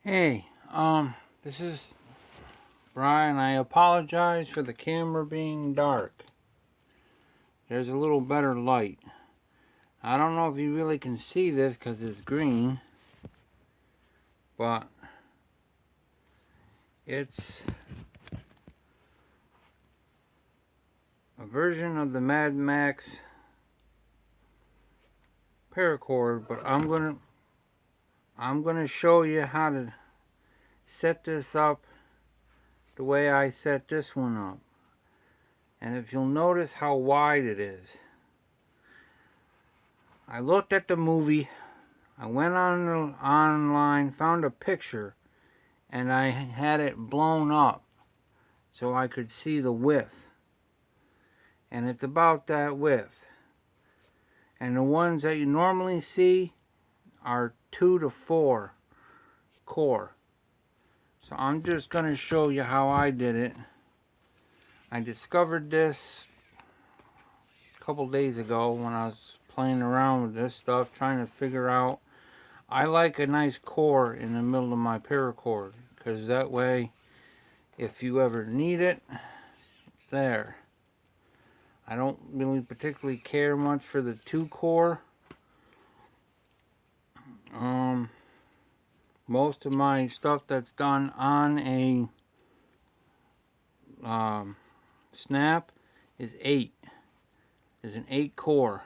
Hey, this is Brian. I apologize for the camera being dark. There's a little better light. I don't know if you really can see this because it's green, but it's a version of the Mad Max paracord, but I'm gonna show you how to set this up the way I set this one up. And if you'll notice how wide it is. I looked at the movie, I went online, found a picture, and I had it blown up so I could see the width. And it's about that width. And the ones that you normally see are 2 to 4 core. So I'm just going to show you how I did it. I discovered this a couple days ago when I was playing around with this stuff, trying to figure out. I like a nice core in the middle of my paracord, because that way, if you ever need it, it's there. I don't really particularly care much for the 2 core. Most of my stuff that's done on a snap is 8. There's an 8 core.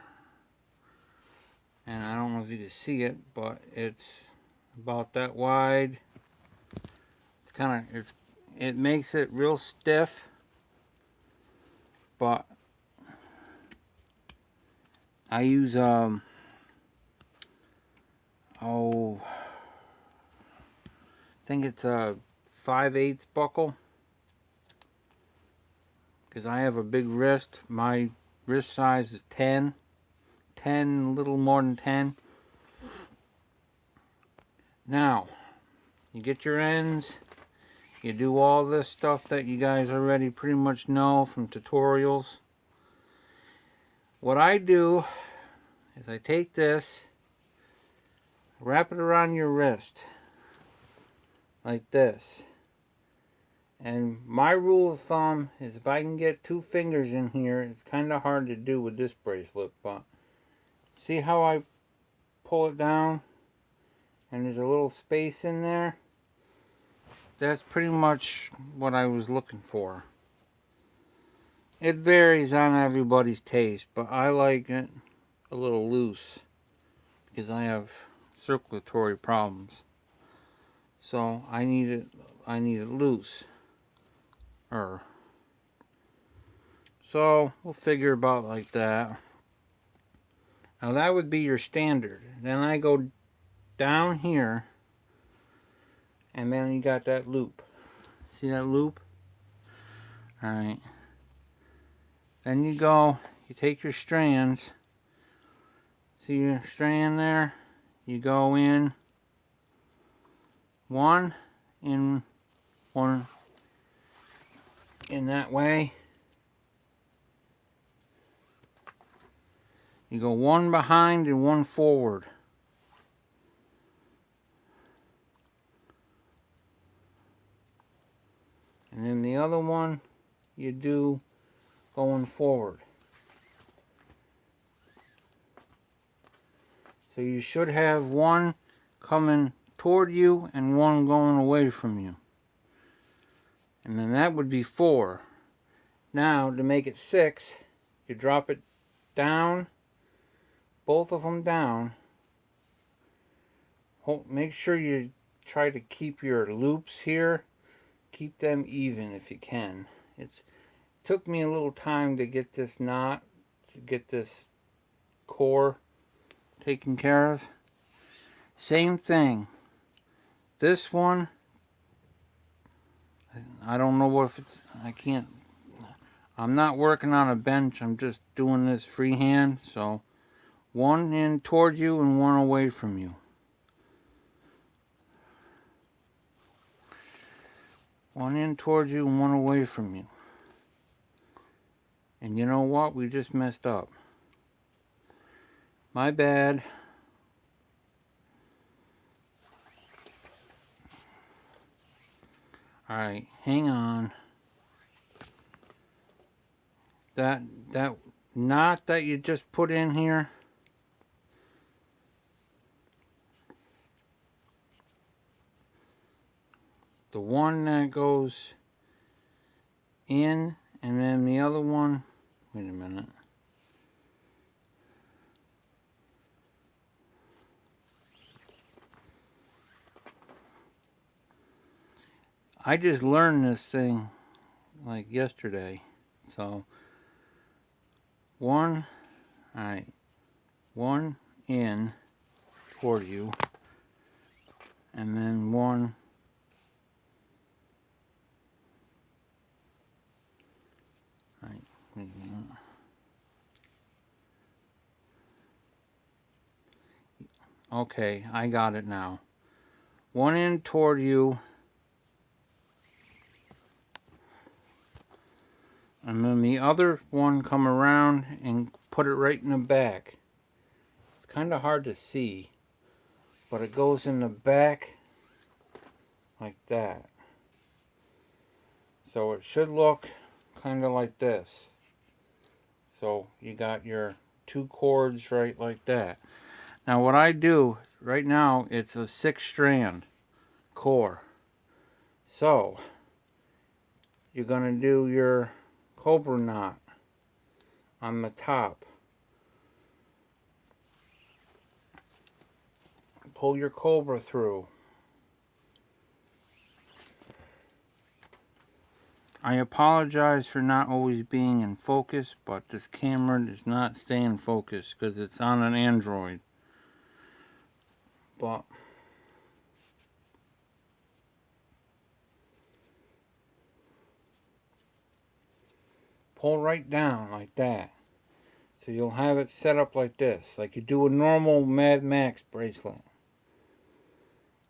And I don't know if you can see it, but it's about that wide. It's kind of, it makes it real stiff, but I use I think it's a 5/8 buckle, because I have a big wrist. My wrist size is 10, a little more than 10. Now, you get your ends, you do all this stuff that you guys already pretty much know from tutorials. What I do is I take this, wrap it around your wrist, like this. And my rule of thumb is if I can get 2 fingers in here, it's kind of hard to do with this bracelet, but see how I pull it down and there's a little space in there? That's pretty much what I was looking for. It varies on everybody's taste, but I like it a little loose because I have circulatory problems. So I need it loose. So we'll figure about like that. Now that would be your standard. Then I go down here, and then you got that loop. See that loop? Alright. Then you take your strands. See your strand there? You go in one in that way. You go one behind and one forward. And then the other one you do going forward. So you should have one coming toward you and one going away from you. And then that would be 4. Now, to make it 6, you drop it down, both of them down. Make sure you try to keep your loops here, keep them even if you can. It took me a little time to get this knot, to get this core taken care of. Same thing. This one, I don't know if it's, I'm not working on a bench, I'm just doing this freehand. So one in toward you and one away from you. One in toward you and one away from you. And you know what? We just messed up. My bad. Alright, hang on. That knot that you just put in here, the one that goes in, and then the other one, wait a minute. I just learned this thing like yesterday. So one, alright, one in toward you, and then one wait a minute. Okay, I got it now. One in toward you, and then the other one come around and put it right in the back. It's kind of hard to see, but it goes in the back like that. So it should look kind of like this. So you got your two cords right like that. Now what I do right now, it's a 6-strand core. So you're going to do your cobra knot on the top. Pull your cobra through. I apologize for not always being in focus, but this camera does not stay in focus because it's on an Android. But pull right down like that. So you'll have it set up like this, like you do a normal Mad Max bracelet.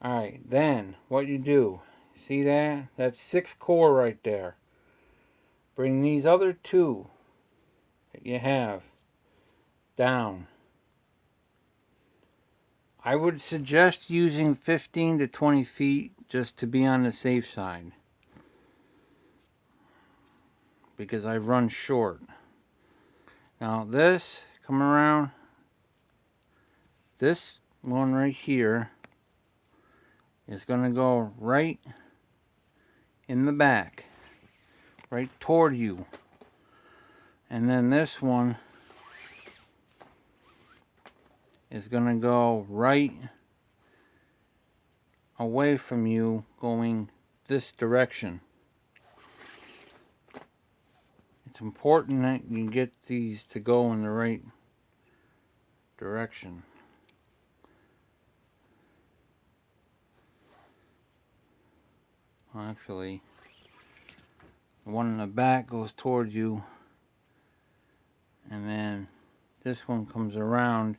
Alright, then what you do, see that? That's 6 core right there. Bring these other 2 that you have down. I would suggest using 15 to 20 feet just to be on the safe side, because I've run short. Now this, come around, this one right here is going to go right in the back, right toward you. And then this one is going to go right away from you, going this direction. It's important that you get these to go in the right direction. Well, actually, the one in the back goes towards you, and then this one comes around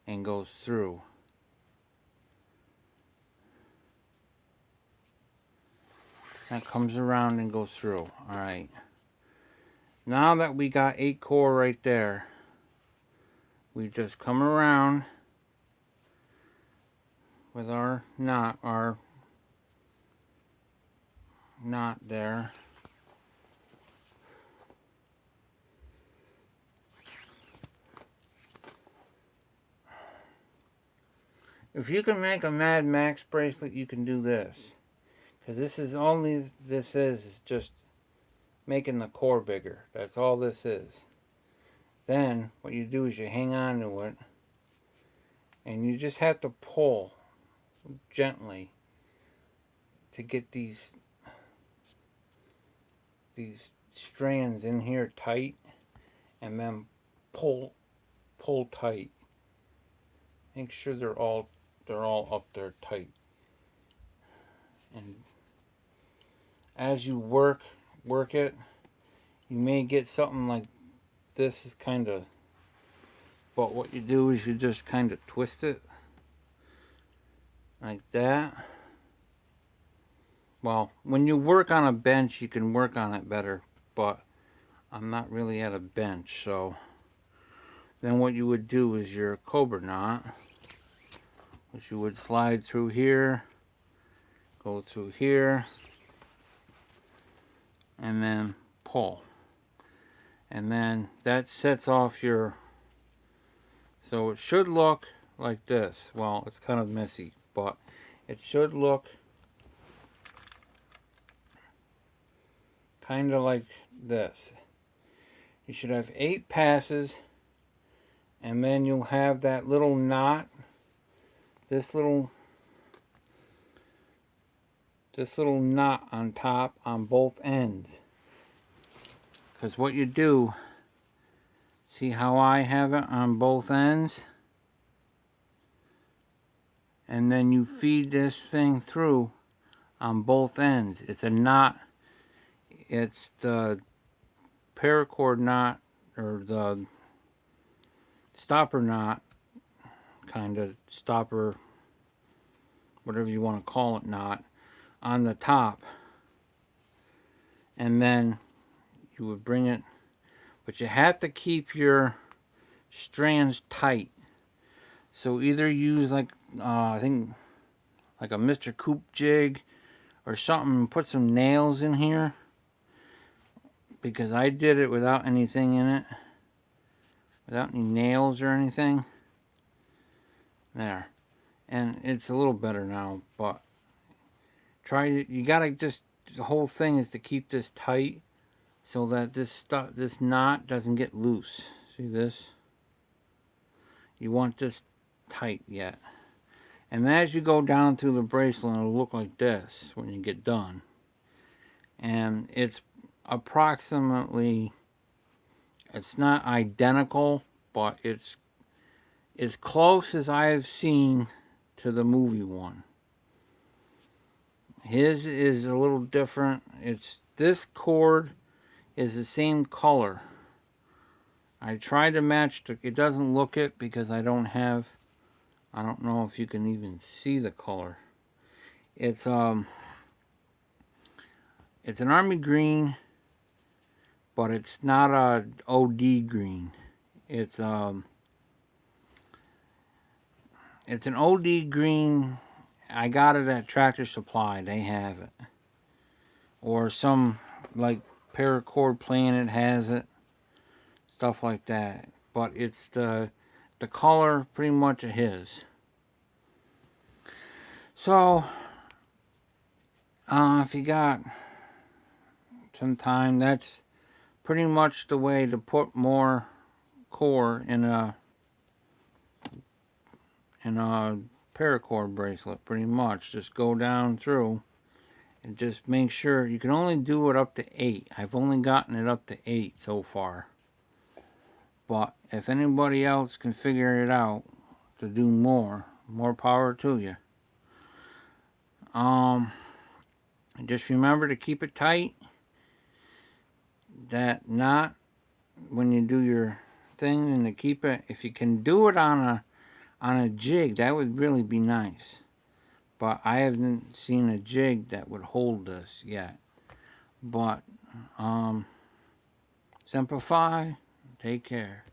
and goes through. That comes around and goes through. Alright. Now that we got 8 core right there, we just come around with our knot there. If you can make a Mad Max bracelet, you can do this. Because this is only, this is just making the core bigger. That's all this is. Then, what you do is you hang on to it, and you just have to pull gently to get these strands in here tight, and then pull tight. Make sure they're all up there tight. And as you work it, you may get something like this is kind of, but what you do is you just kind of twist it like that. Well, when you work on a bench, you can work on it better, but I'm not really at a bench. So then what you would do is your cobra knot, which you would slide through here, go through here, and then pull. And then that sets off your, so it should look like this. Well, it's kind of messy, but it should look kind of like this. You should have 8 passes, and then you'll have that little knot, this little knot on top on both ends. Because what you do, see how I have it on both ends? And then you feed this thing through on both ends. It's a knot. It's the paracord knot, or the stopper knot, kind of stopper, whatever you want to call it, knot, on the top. And then you would bring it, but you have to keep your strands tight. So either use like, I think like a Mr. Coop jig or something, and put some nails in here, because I did it without anything in it, without any nails or anything. There. And it's a little better now, but you gotta just, the whole thing is to keep this tight so that this knot doesn't get loose. See this? You want this tight yet. And as you go down through the bracelet, it'll look like this when you get done. And it's approximately, it's not identical, but it's as close as I've seen to the movie one. His is a little different. This cord is the same color. I tried to match it doesn't look it because I don't know if you can even see the color. It's an army green, but it's not a OD green. It's an OD green. I got it at Tractor Supply. They have it. Or some, like, Paracord Planet has it. Stuff like that. But it's the color pretty much of his. So, if you got some time, that's pretty much the way to put more core in a paracord bracelet. Pretty much just go down through and just make sure. You can only do it up to 8. I've only gotten it up to 8 so far, but if anybody else can figure it out to do more power to you. Just remember to keep it tight. That knot when you do your thing, and to keep it, if you can do it on a jig, that would really be nice. But I haven't seen a jig that would hold this yet. But Simplify. Take care.